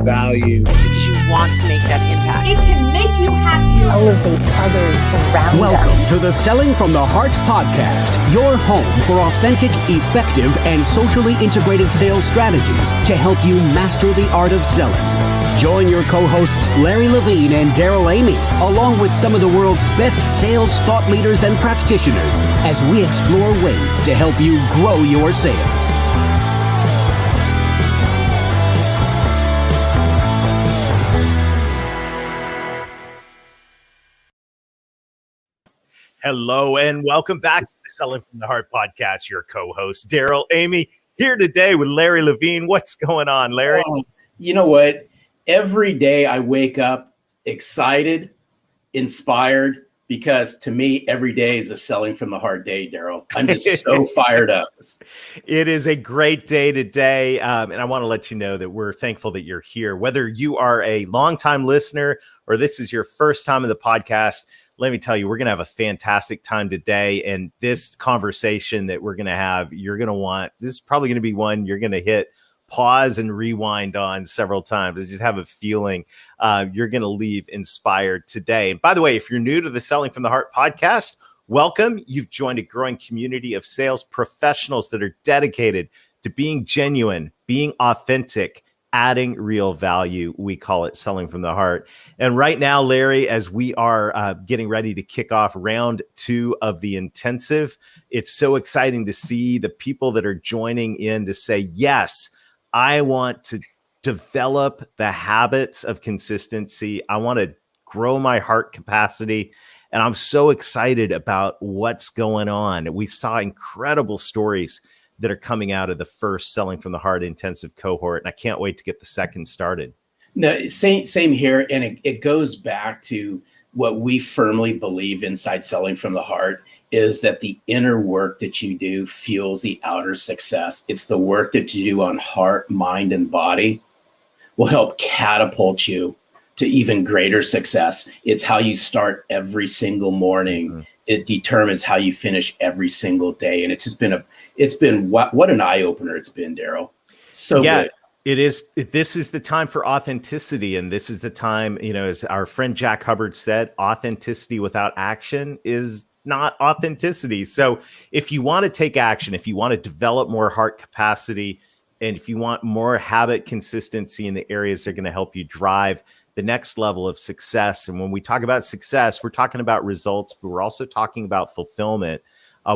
value. Because you want to make that impact. It can make you happy. Elevate others around Welcome us. to the Selling from the Heart podcast, your home for authentic, effective, and socially integrated sales strategies to help you master the art of selling. Join your co-hosts Larry Levine and Daryl Amy, along with some of the world's best sales thought leaders and practitioners, as we explore ways to help you grow your sales. Hello and welcome back to the Selling from the Heart podcast. Your co-host Daryl Amy here today with Larry Levine. What's going on, Larry? You know what? Every day I wake up excited, inspired, because to me, every day is a Selling from the Heart day, Daryl. I'm just so fired up. It is a great day today. And I want to let you know that we're thankful that you're here. Whether you are a longtime listener or this is your first time in the podcast, let me tell you, we're going to have a fantastic time today. And this conversation that we're going to have, you're going to want, this is probably going to be one you're going to hit pause and rewind on several times. I just have a feeling you're going to leave inspired today. And by the way, if you're new to the Selling from the Heart podcast, welcome. You've joined a growing community of sales professionals that are dedicated to being genuine, being authentic, adding real value. We call it Selling from the Heart. And right now, Larry, as we are getting ready to kick off round 2 of the intensive, it's so exciting to see the people that are joining in to say, yes, I want to develop the habits of consistency. I want to grow my heart capacity. And I'm so excited about what's going on. We saw incredible stories that are coming out of the first Selling from the Heart intensive cohort. And I can't wait to get the second started. No, same here. And it goes back to what we firmly believe inside Selling from the Heart is that the inner work that you do fuels the outer success. It's the work that you do on heart, mind, and body will help catapult you to even greater success. It's how you start every single morning. Mm-hmm. It determines how you finish every single day. And it's just been what an eye opener it's been, Daryl. So yeah, good. It is. This is the time for authenticity. And this is the time, as our friend Jack Hubbard said, authenticity without action is not authenticity. So if you want to take action, if you want to develop more heart capacity, and if you want more habit consistency in the areas that are going to help you drive the next level of success. And when we talk about success, we're talking about results, but we're also talking about fulfillment.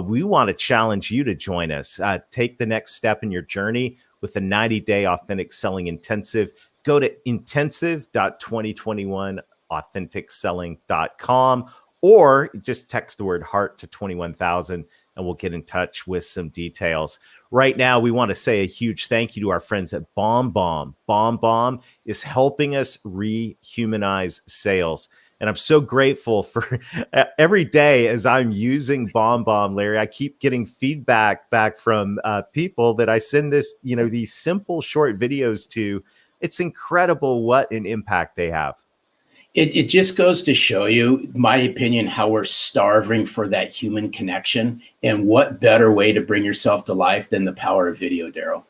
We want to challenge you to join us. Take the next step in your journey with the 90-day authentic selling intensive. Go to intensive.2021authenticselling.com or just text the word heart to 21,000 and we'll get in touch with some details. Right now, we want to say a huge thank you to our friends at BombBomb. BombBomb is helping us rehumanize sales. And I'm so grateful for every day as I'm using BombBomb, Larry, I keep getting feedback back from people that I send these simple short videos to. It's incredible what an impact they have. It just goes to show you, my opinion, how we're starving for that human connection. And what better way to bring yourself to life than the power of video, Daryl?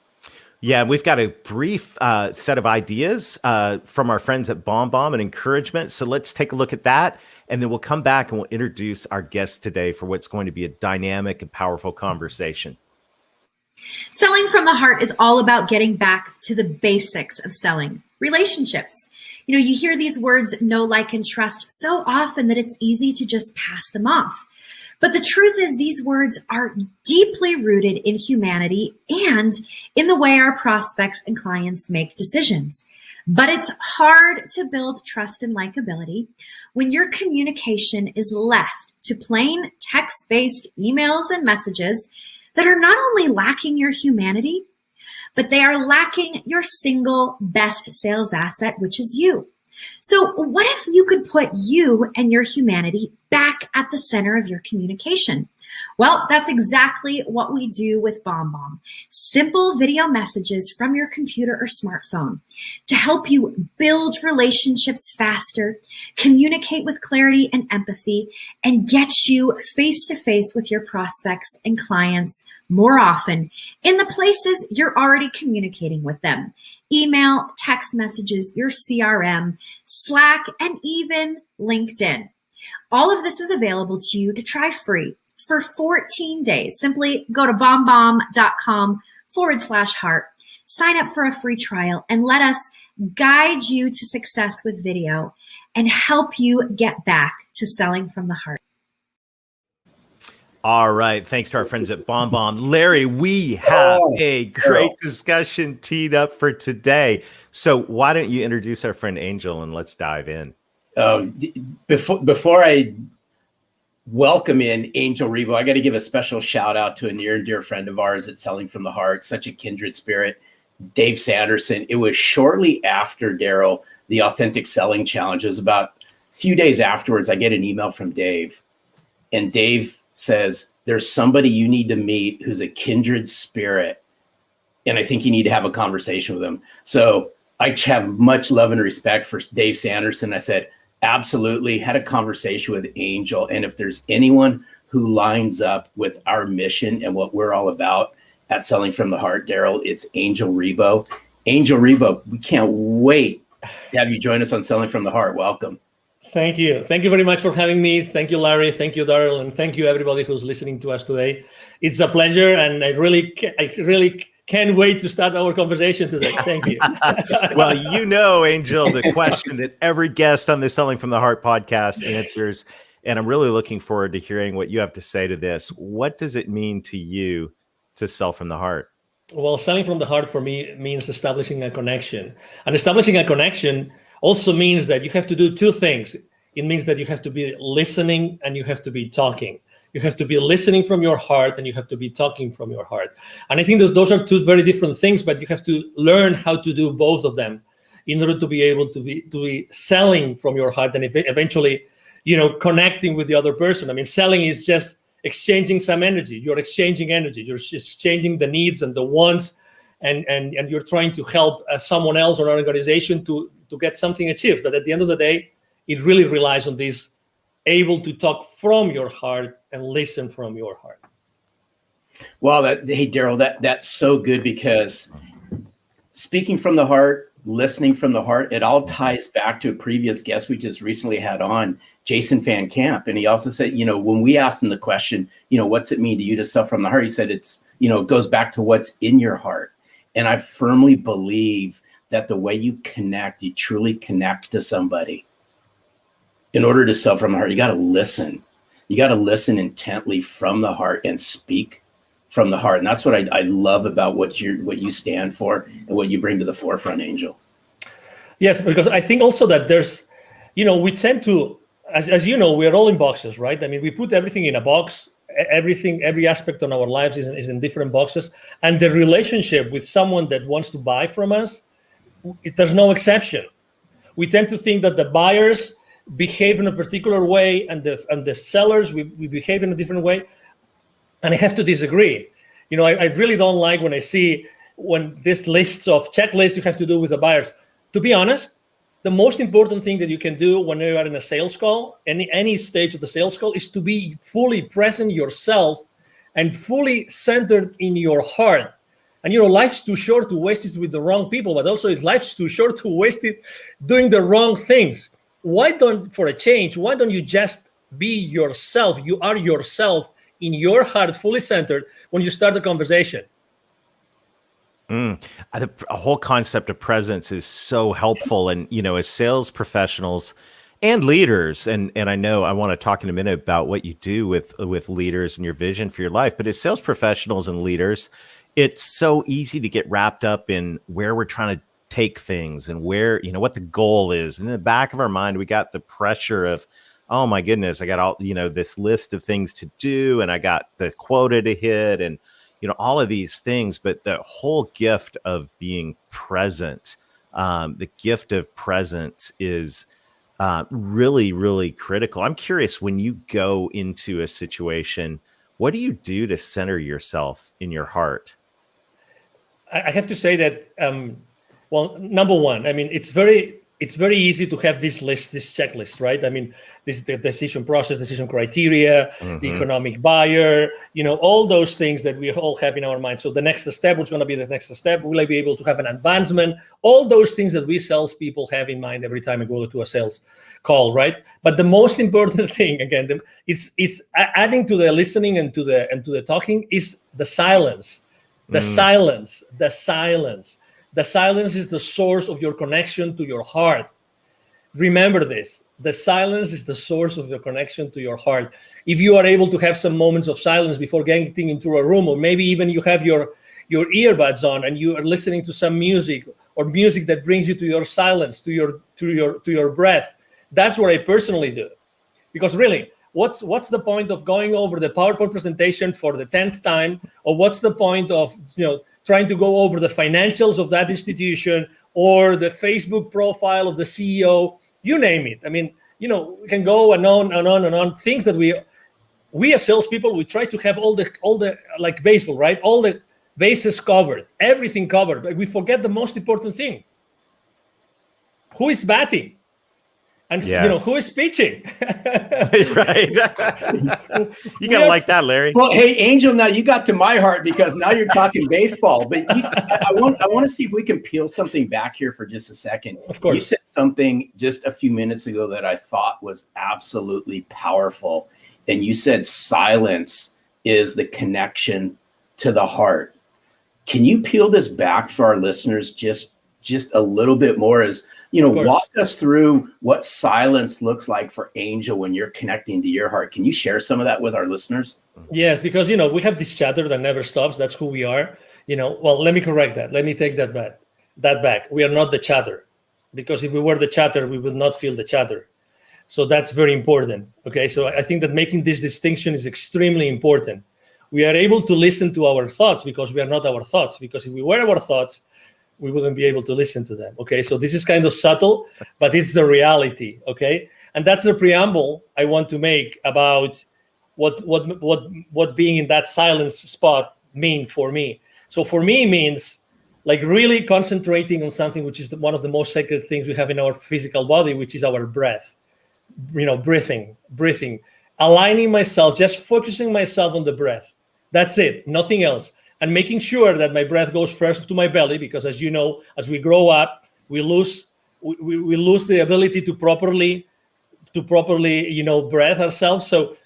Yeah, we've got a brief set of ideas from our friends at BombBomb and encouragement. So let's take a look at that. And then we'll come back and we'll introduce our guest today for what's going to be a dynamic and powerful conversation. Selling from the Heart is all about getting back to the basics of selling, relationships. You hear these words, know, like, and trust so often that it's easy to just pass them off. But the truth is these words are deeply rooted in humanity and in the way our prospects and clients make decisions. But it's hard to build trust and likability when your communication is left to plain text-based emails and messages that are not only lacking your humanity, but they are lacking your single best sales asset, which is you. So what if you could put you and your humanity back at the center of your communication? Well, that's exactly what we do with BombBomb. Simple video messages from your computer or smartphone to help you build relationships faster, communicate with clarity and empathy, and get you face to face with your prospects and clients more often in the places you're already communicating with them. Email, text messages, your CRM, Slack, and even LinkedIn. All of this is available to you to try free for 14 days. Simply go to bombbomb.com/heart, sign up for a free trial, and let us guide you to success with video and help you get back to selling from the heart. All right. Thanks to our friends at BombBomb. Larry, we have a great discussion teed up for today. So why don't you introduce our friend Angel and let's dive in. Before I welcome in Angel Ribo, I got to give a special shout out to a near and dear friend of ours at Selling from the Heart, such a kindred spirit, Dave Sanderson. It was shortly after, Daryl, the Authentic Selling Challenge. It was about a few days afterwards, I get an email from Dave, and Dave says, there's somebody you need to meet who's a kindred spirit, and I think you need to have a conversation with him. So I have much love and respect for Dave Sanderson. I said, absolutely. Had a conversation with Angel. And if there's anyone who lines up with our mission and what we're all about at Selling from the Heart, Daryl, it's Angel Ribo. Angel Ribo, we can't wait to have you join us on Selling from the Heart. Welcome. Thank you. Thank you very much for having me. Thank you, Larry. Thank you, Daryl. And thank you, everybody who's listening to us today. It's a pleasure. And I really can't wait to start our conversation today. Thank you. Well, you know, Angel, the question that every guest on the Selling from the Heart podcast answers, and I'm really looking forward to hearing what you have to say to this. What does it mean to you to sell from the heart? Well, selling from the heart for me means establishing a connection. And establishing a connection also means that you have to do two things. It means that you have to be listening and you have to be talking. You have to be listening from your heart and you have to be talking from your heart. And I think that those are two very different things, but you have to learn how to do both of them in order to be able to be selling from your heart and eventually, connecting with the other person. I mean, selling is just exchanging some energy. You're exchanging energy. You're just exchanging the needs and the wants, and you're trying to help someone else or an organization to get something achieved. But at the end of the day, it really relies on this able to talk from your heart and listen from your heart. Well, hey, Daryl, that's so good, because speaking from the heart, listening from the heart, it all ties back to a previous guest we just recently had on, Jason Van Camp. And he also said, when we asked him the question, what's it mean to you to sell from the heart? He said, it goes back to what's in your heart. And I firmly believe that the way you connect, you truly connect to somebody. In order to sell from the heart, you got to listen. You got to listen intently from the heart and speak from the heart. And that's what I love about what you stand for and what you bring to the forefront, Angel. Yes, because I think also that there's, we tend to, as you know, we're all in boxes, right? I mean, we put everything in a box. Every aspect of our lives is in different boxes. And the relationship with someone that wants to buy from us, there's no exception. We tend to think that the buyers behave in a particular way and the sellers, we behave in a different way. And I have to disagree. I really don't like when I see this lists of checklists you have to do with the buyers. To be honest, the most important thing that you can do when you are in a sales call, any stage of the sales call, is to be fully present yourself and fully centered in your heart. And life's too short to waste it with the wrong people, but also life's too short to waste it doing the wrong things. For a change, why don't you just be yourself? You are yourself in your heart, fully centered when you start the conversation. A whole concept of presence is so helpful. And, as sales professionals and leaders, and I know I want to talk in a minute about what you do with leaders and your vision for your life, but as sales professionals and leaders, it's so easy to get wrapped up in where we're trying to take things and where, what the goal is. And in the back of our mind, we got the pressure of, oh my goodness, I got all, this list of things to do, and I got the quota to hit, and, all of these things. But the whole gift of being present, the gift of presence is really, really critical. I'm curious, when you go into a situation, What do you do to center yourself in your heart? I have to say that, well, number one, I mean, it's very easy to have this checklist, right? I mean, the decision process, decision criteria, the economic buyer, all those things that we all have in our mind. So the next step, what's going to be the next step? Will I be able to have an advancement? All those things that we salespeople have in mind every time we go to a sales call, right? But the most important thing, again, it's adding to the listening and to the talking is the silence. The silence. The silence is the source of your connection to your heart. Remember this. The silence is the source of your connection to your heart. If you are able to have some moments of silence before getting into a room, or maybe even you have your earbuds on and you are listening to some music, or music that brings you to your silence, to your breath, that's what I personally do. Because really, what's the point of going over the PowerPoint presentation for the 10th time, or what's the point of trying to go over the financials of that institution or the Facebook profile of the CEO, you name it. I mean, we can go and on and on and on. Things that we as salespeople, we try to have all the like baseball, right? All the bases covered, everything covered, but we forget the most important thing. Who is batting? And who is pitching? Right. You gotta like that, Larry. Well, hey, Angel, now you got to my heart because now you're talking baseball. But I want to see if we can peel something back here for just a second. Of course. You said something just a few minutes ago that I thought was absolutely powerful. And you said silence is the connection to the heart. Can you peel this back for our listeners just a little bit more? As walk us through what silence looks like for Angel when you're connecting to your heart. Can you share some of that with our listeners? Yes, because, we have this chatter that never stops. That's who we are. Well, let me correct that. Let me take that back. We are not the chatter, because if we were the chatter, we would not feel the chatter. So that's very important. Okay. So I think that making this distinction is extremely important. We are able to listen to our thoughts because we are not our thoughts, because if we were our thoughts, we wouldn't be able to listen to them. Okay, so this is kind of subtle, but it's the reality. Okay, and that's the preamble I want to make about what being in that silence spot mean for me. So for me, it means like really concentrating on something which is one of the most sacred things we have in our physical body, which is our breath. Breathing, aligning myself, just focusing myself on the breath. That's it, nothing else. And making sure that my breath goes first to my belly, because as you know, as we grow up, we lose the ability to properly breathe ourselves. So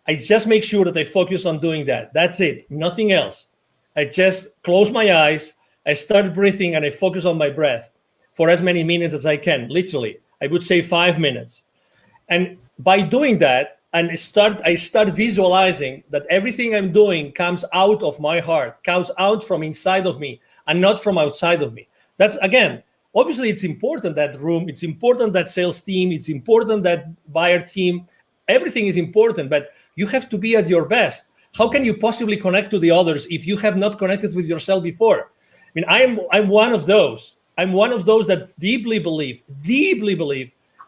I just make sure that I focus on doing that. That's it, nothing else. I just close my eyes, I start breathing, and I focus on my breath for as many minutes as I can. Literally, I would say 5 minutes. And by doing that, and I start visualizing that everything I'm doing comes out of my heart, comes out from inside of me and not from outside of me. That's, again, obviously it's important, that room, it's important, that sales team, it's important, that buyer team, everything is important, but you have to be at your best. How can you possibly connect to the others if you have not connected with yourself before? I mean, I'm one of those. I'm one of those that deeply believe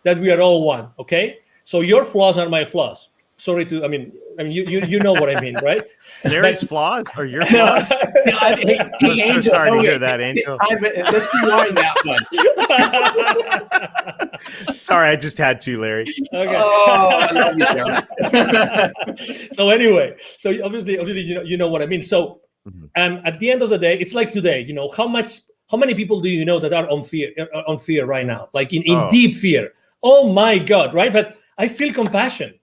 that we are all one, okay? So your flaws are my flaws. Sorry to, I mean, you know what I mean, right? Larry's flaws or your flaws? I'm so sorry to hear that, Angel. Let's rewind that one. Sorry, I just had to, Larry. Okay. Oh, I love you, Jeremy. So anyway, so obviously, you know what I mean. So, at the end of the day, it's like today. How many people do you know that are on fear right now, like in deep fear? Oh my God, right? But I feel compassion.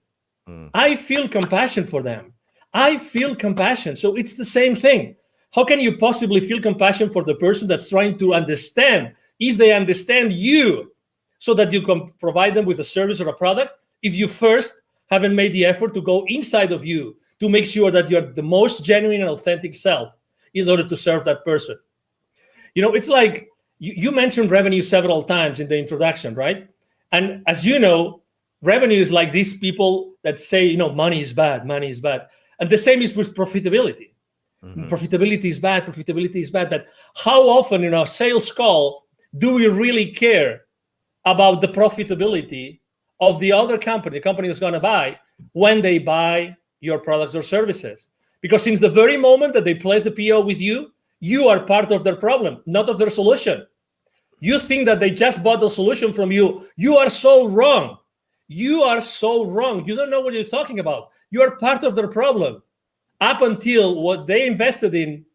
I feel compassion for them. I feel compassion. So it's the same thing. How can you possibly feel compassion for the person that's trying to understand, if they understand you, so that you can provide them with a service or a product, if you first haven't made the effort to go inside of you to make sure that you're the most genuine and authentic self in order to serve that person? It's like you mentioned revenue several times in the introduction, right? And as you know, revenue is like these people that say, money is bad. And the same is with profitability. Profitability is bad. But how often in our sales call do we really care about the profitability of the other company, the company that's going to buy, when they buy your products or services. Because since the very moment that they place the PO with you, you are part of their problem, not of their solution. You think that they just bought the solution from you. You are so wrong. You are so wrong. You don't know what you're talking about. You are part of their problem up until what they invested in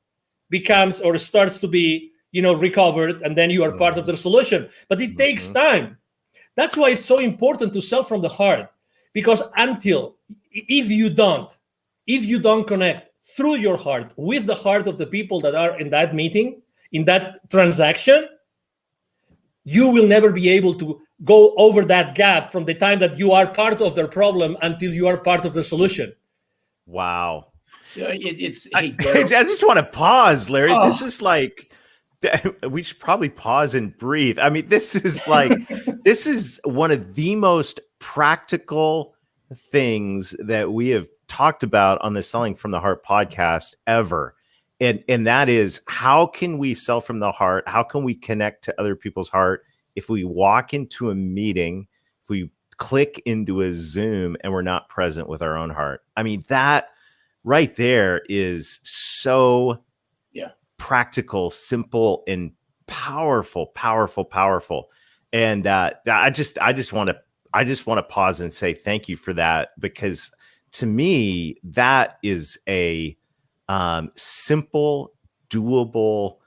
becomes or starts to be, recovered, and then you are part of their solution. But it takes time. That's why it's so important to sell from the heart, because if you don't connect through your heart with the heart of the people that are in that meeting, in that transaction, you will never be able to go over that gap from the time that you are part of their problem until you are part of the solution. Wow. I just want to pause, Larry. This is like, we should probably pause and breathe. I mean, this is like, this is one of the most practical things that we have talked about on the Selling from the Heart podcast ever. And that is, how can we sell from the heart? How can we connect to other people's heart if we walk into a meeting, if we click into a Zoom and we're not present with our own heart? I mean, that right there is so practical, simple, and powerful. And I just want to pause and say thank you for that, because to me, that is a simple, doable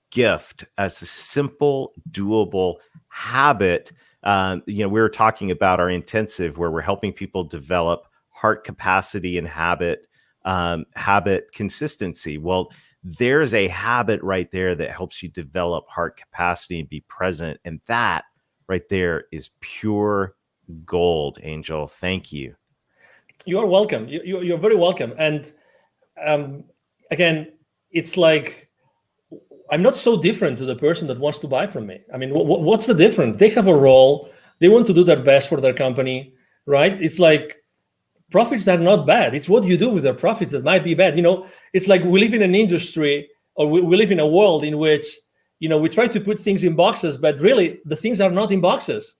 gift, as a simple, doable habit. We were talking about our intensive, where we're helping people develop heart capacity and habit consistency. Well, there's a habit right there that helps you develop heart capacity and be present. And that right there is pure gold, Angel. Thank you. You are welcome. You're very welcome. And again, it's like, I'm not so different to the person that wants to buy from me. I mean, what's the difference? They have a role. They want to do their best for their company, right? It's like, profits are not bad. It's what you do with their profits that might be bad. It's like we live in an industry, or we live in a world in which, we try to put things in boxes, but really the things are not in boxes,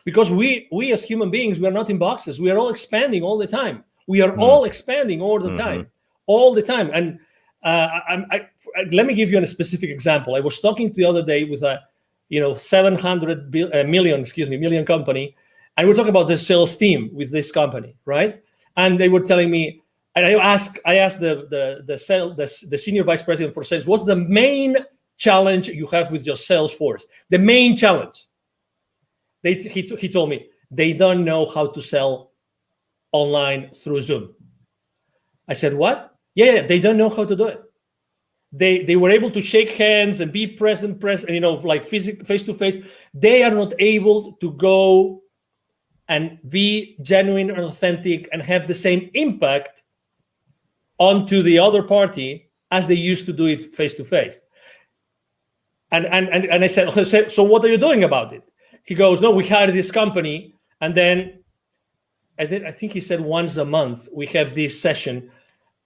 because we as human beings, we are not in boxes. We are all expanding all the time. We are all expanding all the time. And let me give you a specific example. I was talking the other day with a 700 million company, and we're talking about the sales team with this company, right? And they were telling me, and I asked the senior vice president for sales, what's the main challenge you have with your sales force? The main challenge. He told me they don't know how to sell online through Zoom. I said, what? Yeah, they don't know how to do it. They were able to shake hands and be present, like face to face. They are not able to go and be genuine and authentic and have the same impact onto the other party as they used to do it face to face. And I said, so what are you doing about it? He goes, no, we hired this company, and then I think he said once a month we have this session.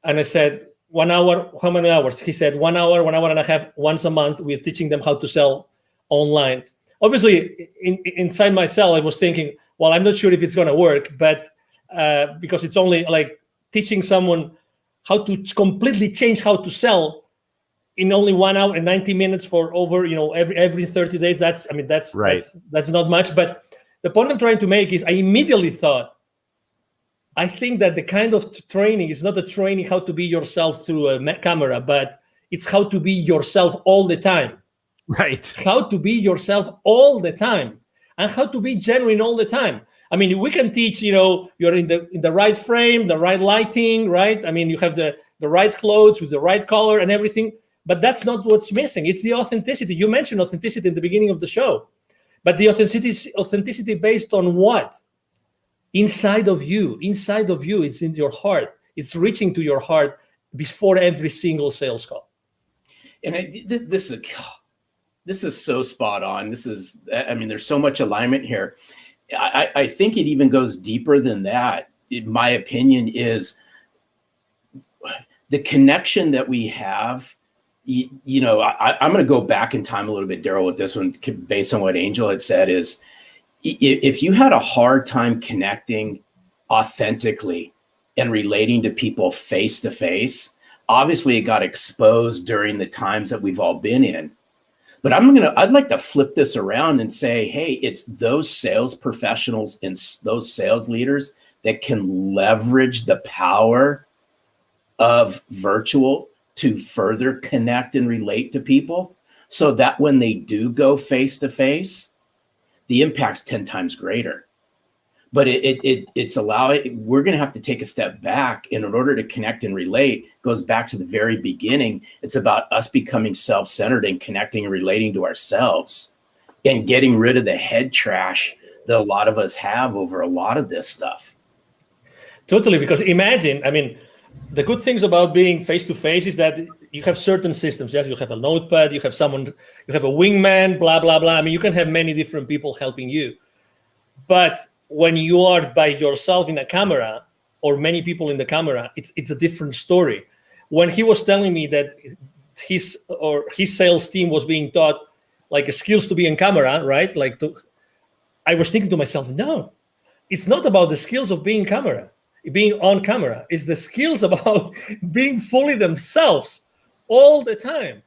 And I said, 1 hour, how many hours? He said 1 hour, 1 hour and a half, once a month. We're teaching them how to sell online. Obviously, inside myself, I was thinking, well, I'm not sure if it's going to work, but because it's only like teaching someone how to completely change how to sell in only 1 hour and 90 minutes for over, every 30 days. That's right. That's not much. But the point I'm trying to make is I immediately thought, I think that the kind of training is not a training how to be yourself through a camera, but it's how to be yourself all the time. Right. How to be yourself all the time, and how to be genuine all the time. I mean, we can teach, you're in the right frame, the right lighting, right? I mean, you have the right clothes with the right color and everything, but that's not what's missing. It's the authenticity. You mentioned authenticity in the beginning of the show, but the authenticity based on what? Inside of you, it's in your heart. It's reaching to your heart before every single sales call. And this is so spot on. There's so much alignment here. I think it even goes deeper than that. In my opinion, is the connection that we have. I'm going to go back in time a little bit, Daryl, with this one, based on what Angel had said, is if you had a hard time connecting authentically and relating to people face to face. Obviously, it got exposed during the times that we've all been in. But I'd like to flip this around and say, hey, it's those sales professionals and those sales leaders that can leverage the power of virtual to further connect and relate to people, so that when they do go face to face, the impact's 10 times greater. But we're going to have to take a step back. And in order to connect and relate, goes back to the very beginning. It's about us becoming self-centered and connecting and relating to ourselves and getting rid of the head trash that a lot of us have over a lot of this stuff. Totally, because imagine, I mean, the good things about being face-to-face is that you have certain systems. Yes, you have a notepad, you have someone, you have a wingman, blah, blah, blah. I mean, you can have many different people helping you. But when you are by yourself in a camera or many people in the camera, it's a different story. When he was telling me that his sales team was being taught like skills to be in camera, right? I was thinking to myself, no, it's not about the skills of being on camera. It's the skills about being fully themselves all the time.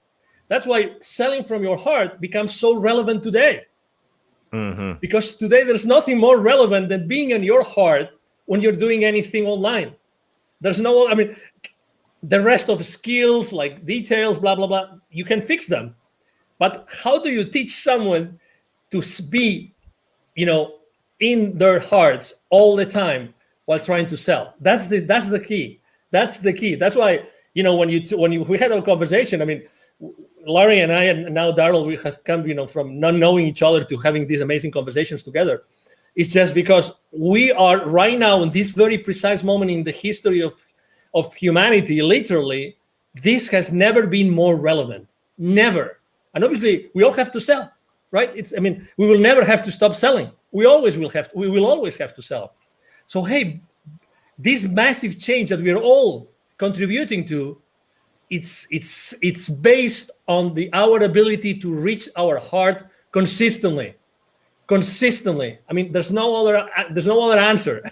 That's why selling from your heart becomes so relevant today. Mm-hmm. Because today there's nothing more relevant than being in your heart when you're doing anything online. There's the rest of skills like details, blah, blah, blah, you can fix them. But how do you teach someone to be, in their hearts all the time while trying to sell? That's the key. That's the key. That's why, when we had our conversation, I mean, Larry and I, and now Daryl, we have come, from not knowing each other to having these amazing conversations together. It's just because we are right now in this very precise moment in the history of humanity, literally, this has never been more relevant. Never. And obviously, we all have to sell, right? We will never have to stop selling. We will always have to sell. So, hey, this massive change that we are all contributing to, it's based on our ability to reach our heart consistently. I mean, there's no other answer.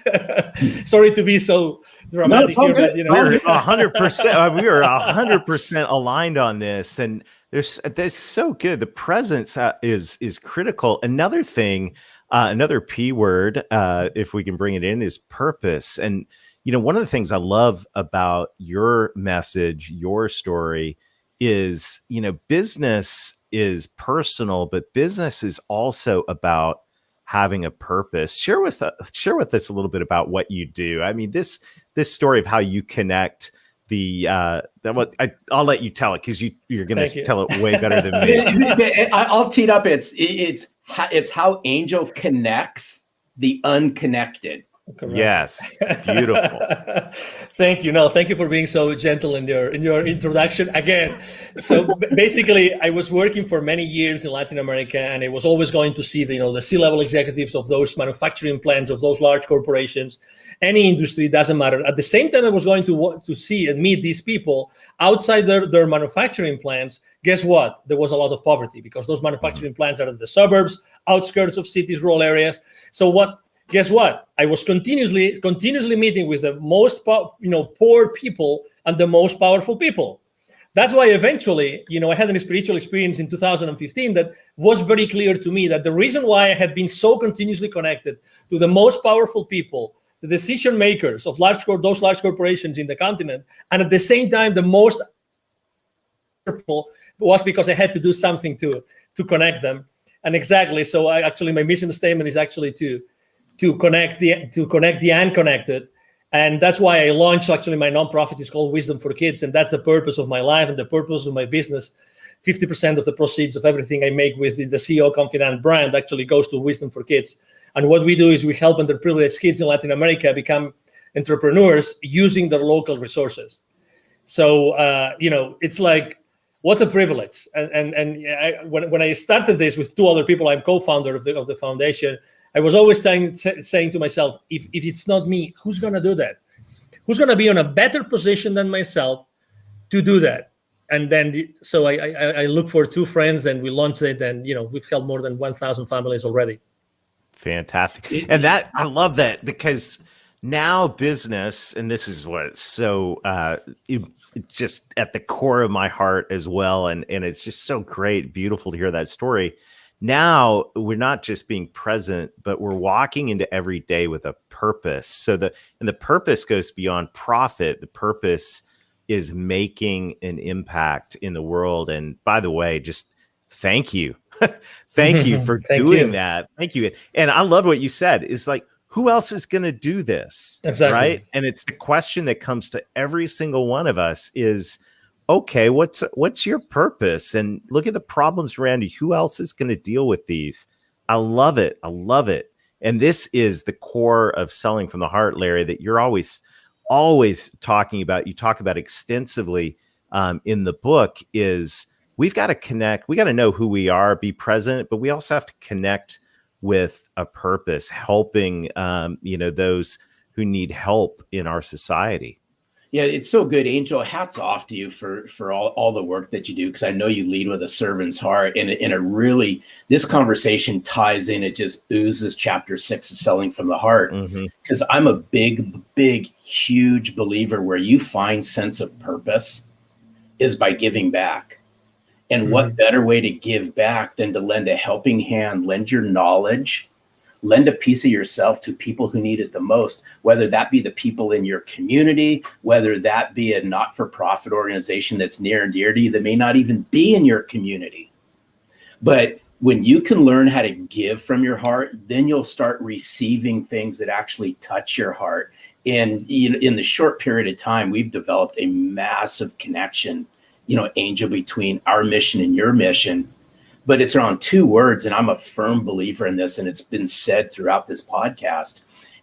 Sorry to be so dramatic here, but we're 100%. We are 100% aligned on this, and there's so good. The presence is critical. Another thing, another P word, if we can bring it in, is purpose. And one of the things I love about your message, your story, is, business is personal, but business is also about having a purpose. Share with us a little bit about what you do. I mean, this story of how you connect I'll let you tell it, because you're going to tell it way better than me. I'll tee it up. It's how Angel connects the unconnected. Correct. Yes, beautiful. Thank you. No, thank you for being so gentle in your introduction again. So basically, I was working for many years in Latin America, and I was always going to see the C-level executives of those manufacturing plants, of those large corporations, any industry, doesn't matter. At the same time, I was going to see and meet these people outside their manufacturing plants. Guess what? There was a lot of poverty, because those manufacturing plants are in the suburbs, outskirts of cities, rural areas. So guess what? I was continuously meeting with the most poor people and the most powerful people. That's why eventually, I had a spiritual experience in 2015 that was very clear to me that the reason why I had been so continuously connected to the most powerful people, the decision makers of those large corporations in the continent, and at the same time the most powerful, was because I had to do something to connect them. And exactly, so my mission statement is actually to connect the unconnected. And that's why I launched, my nonprofit is called Wisdom for Kids. And that's the purpose of my life and the purpose of my business. 50% of the proceeds of everything I make with the CEO Confidant brand actually goes to Wisdom for Kids. And what we do is we help underprivileged kids in Latin America become entrepreneurs using their local resources. So, it's like, what a privilege. When I started this with two other people, I'm co-founder of the foundation, I was always saying to myself, if it's not me, who's going to do that? Who's going to be in a better position than myself to do that? And then, so I look for two friends, and we launched it, and we've helped more than 1,000 families already. Fantastic. And I love that, because now business, and this is what's so it's just at the core of my heart as well, and it's just so great, beautiful to hear that story. Now we're not just being present, but we're walking into every day with a purpose. So the purpose goes beyond profit. The purpose is making an impact in the world. And by the way, just thank you. Thank you for doing that. Thank you. And I love what you said. Is like, who else is going to do this? Exactly. Right. And it's the question that comes to every single one of us is, okay, what's your purpose? And look at the problems around you. Who else is going to deal with these? I love it. I love it. And this is the core of Selling from the Heart, Larry, that you're always talking about. You talk about extensively in the book is we've got to connect. We got to know who we are, be present, but we also have to connect with a purpose, helping, those who need help in our society. Yeah, it's so good, Angel. Hats off to you for all the work that you do, because I know you lead with a servant's heart, and it really, this conversation ties in. It just oozes chapter 6 of Selling from the Heart, because I'm a big, huge believer where you find sense of purpose is by giving back. And what better way to give back than to lend a helping hand, lend your knowledge, lend a piece of yourself to people who need it the most, whether that be the people in your community, whether that be a not-for-profit organization that's near and dear to you that may not even be in your community. But when you can learn how to give from your heart, then you'll start receiving things that actually touch your heart. And in the short period of time, we've developed a massive connection, Angel, between our mission and your mission. But it's around 2 words, and I'm a firm believer in this, and it's been said throughout this podcast,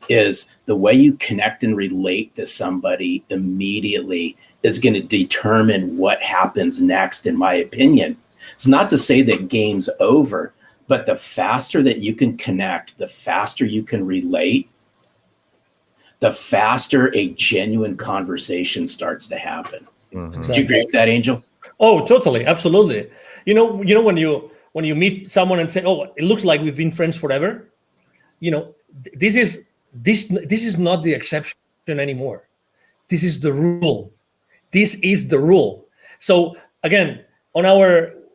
is the way you connect and relate to somebody immediately is going to determine what happens next, in my opinion. It's not to say that game's over, but the faster that you can connect, the faster you can relate, the faster a genuine conversation starts to happen. Exactly. Do you agree with that, Angel? Oh, totally. Absolutely. When you meet someone and say, oh, it looks like we've been friends forever. This is not the exception anymore. This is the rule. This is the rule. So again, on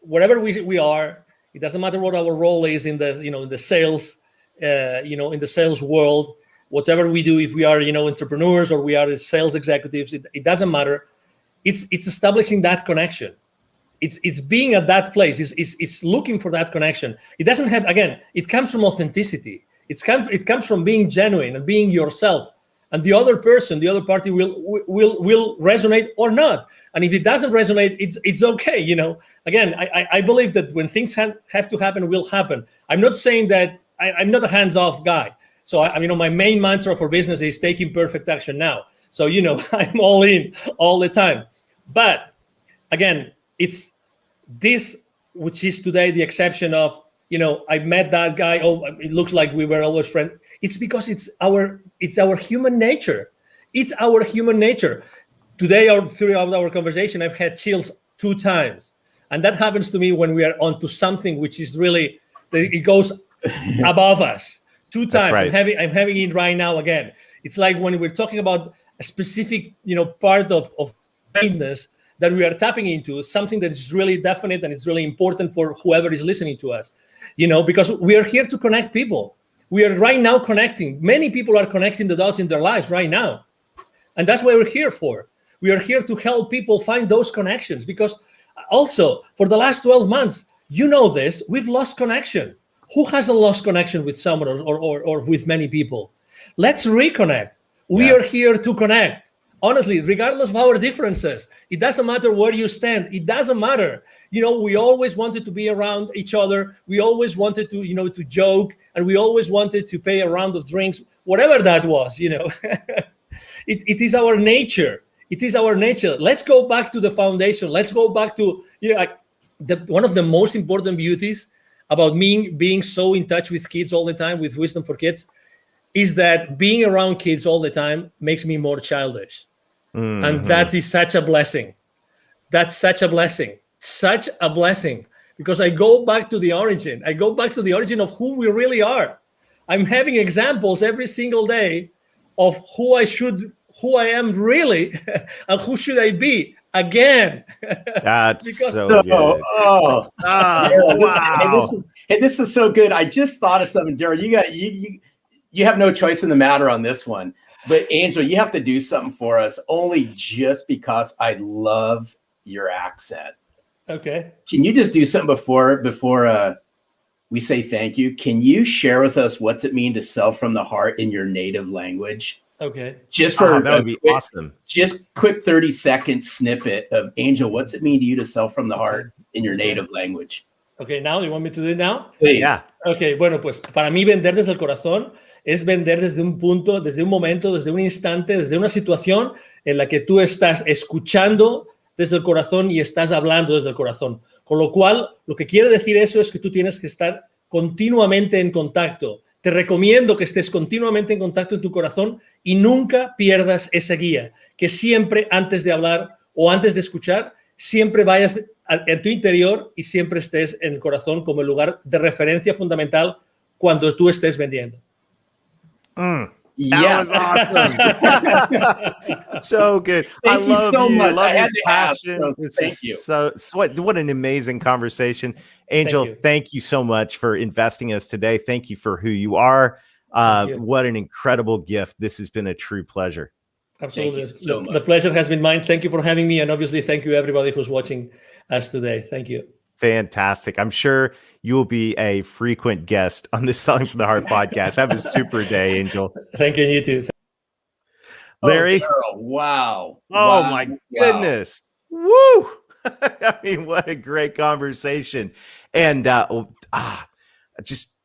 wherever we are, it doesn't matter what our role is in the sales, in the sales world, whatever we do, if we are, entrepreneurs or we are sales executives, it doesn't matter. It's establishing that connection. It's being at that place. It's looking for that connection. It doesn't have, again, it comes from authenticity. It comes from being genuine and being yourself. And the other person, the other party will resonate or not. And if it doesn't resonate, it's okay. Again, I believe that when things have to happen, will happen. I'm not saying that I'm not a hands-off guy. So my main mantra for business is taking perfect action now. So, I'm all in all the time. But again, it's this, which is today the exception of, I met that guy. Oh, it looks like we were always friends. It's because it's our human nature. It's our human nature. Today, or throughout our conversation, I've had chills 2 times. And that happens to me when we are onto something which is really, it goes above us. 2 times. Right. I'm having it right now again. It's like when we're talking about a specific, part of kindness that we are tapping into, something that is really definite and it's really important for whoever is listening to us, because we are here to connect people. We are right now connecting. Many people are connecting the dots in their lives right now. And that's what we're here for. We are here to help people find those connections, because also for the last 12 months, this, we've lost connection. Who hasn't lost connection with someone or with many people? Let's reconnect. We are here to connect. Honestly, regardless of our differences, it doesn't matter where you stand. It doesn't matter. We always wanted to be around each other. We always wanted to, to joke, and we always wanted to pay a round of drinks, whatever that was, It is our nature. It is our nature. Let's go back to the foundation. Let's go back to, one of the most important beauties about me being so in touch with kids all the time, with Wisdom for Kids, is that being around kids all the time makes me more childish. And that is such a blessing. That's such a blessing. Such a blessing. Because I go back to the origin. I go back to the origin of who we really are. I'm having examples every single day of who I am really, and who should I be again. That's Because- so good. Oh, Oh, wow. this is so good. I just thought of something, Daryl. You have no choice in the matter on this one. But Angel, you have to do something for us, only just because I love your accent. Okay. Can you just do something before we say thank you? Can you share with us what's it mean to sell from the heart in your native language? Okay. Just for that would be awesome. Just quick 30-second snippet of Angel. What's it mean to you to sell from the heart in your native language? Okay, now you want me to do it now? Please. Yeah. Ok, bueno, pues para mí vender desde el corazón es vender desde un punto, desde un momento, desde un instante, desde una situación en la que tú estás escuchando desde el corazón y estás hablando desde el corazón. Con lo cual, lo que quiere decir eso es que tú tienes que estar continuamente en contacto. Te recomiendo que estés continuamente en contacto en tu corazón y nunca pierdas esa guía. Que siempre antes de hablar o antes de escuchar, siempre vayas en tu interior y siempre estés en el corazón como el lugar de referencia fundamental cuando tú estés vendiendo. That Yes. was awesome. So good. Thank I you love so you. much. Love I your had to ask, passion. so This thank is you. so what an amazing conversation. Angel, you. thank you so much for investing us today. Thank you for who you are. You. What an incredible gift. This has been a true pleasure. Absolutely. Thank you so much. The pleasure has been mine. Thank you for having me. And obviously, thank you everybody who's watching us today. Thank you. Fantastic. I'm sure you will be a frequent guest on the Selling from the Heart podcast. Have a super day, Angel. Thank you, and you too. Larry. Oh, Daryl, wow. Oh Wow. my Wow. goodness. Woo. I mean, what a great conversation. And I just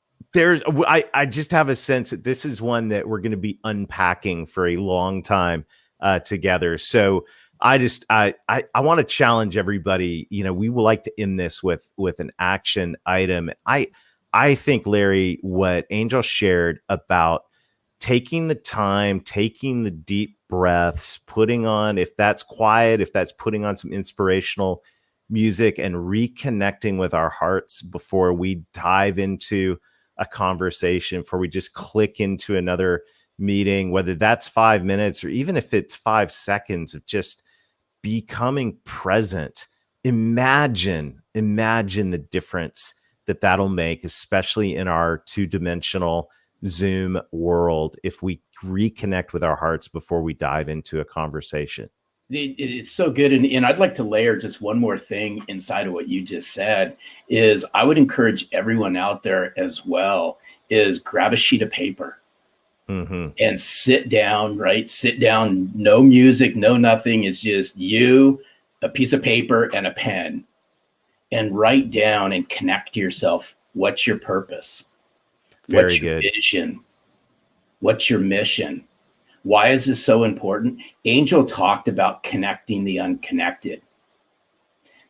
have a sense that this is one that we're going to be unpacking for a long time together. So I want to challenge everybody. You know, we would like to end this with an action item. I think, Larry, what Angel shared about taking the time, taking the deep breaths, putting on, if that's quiet, if that's putting on some inspirational music and reconnecting with our hearts before we dive into a conversation, before we just click into another meeting, whether that's 5 minutes or even if it's 5 seconds of just becoming present. Imagine the difference that'll make, especially in our two-dimensional Zoom world, if we reconnect with our hearts before we dive into a conversation. It's so good. And I'd like to layer just one more thing inside of what you just said is I would encourage everyone out there as well is grab a sheet of paper and sit down, right? Sit down, no music, no nothing. It's just you, a piece of paper and a pen, and write down and connect to yourself. What's your purpose? What's your vision? What's your mission? Why is this so important? Angel talked about connecting the unconnected.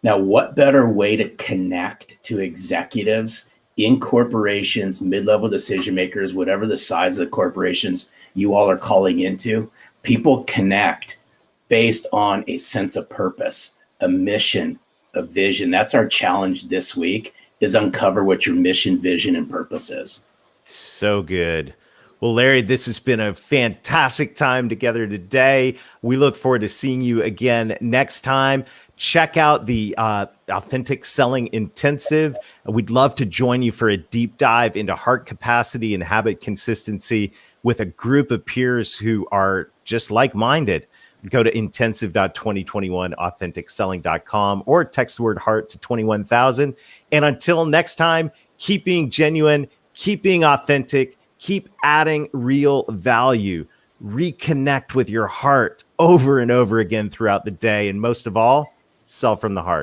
Now, what better way to connect to executives in corporations, mid-level decision makers, whatever the size of the corporations you all are calling into? People connect based on a sense of purpose, a mission, a vision. That's our challenge this week, is uncover what your mission, vision, and purpose is. So good. Well, Larry, this has been a fantastic time together today. We look forward to seeing you again next time. Check out the Authentic Selling Intensive. We'd love to join you for a deep dive into heart capacity and habit consistency with a group of peers who are just like-minded. Go to intensive.2021authenticselling.com or text the word heart to 21,000. And until next time, keep being genuine, keep being authentic, keep adding real value, reconnect with your heart over and over again throughout the day. And most of all, sell from the heart.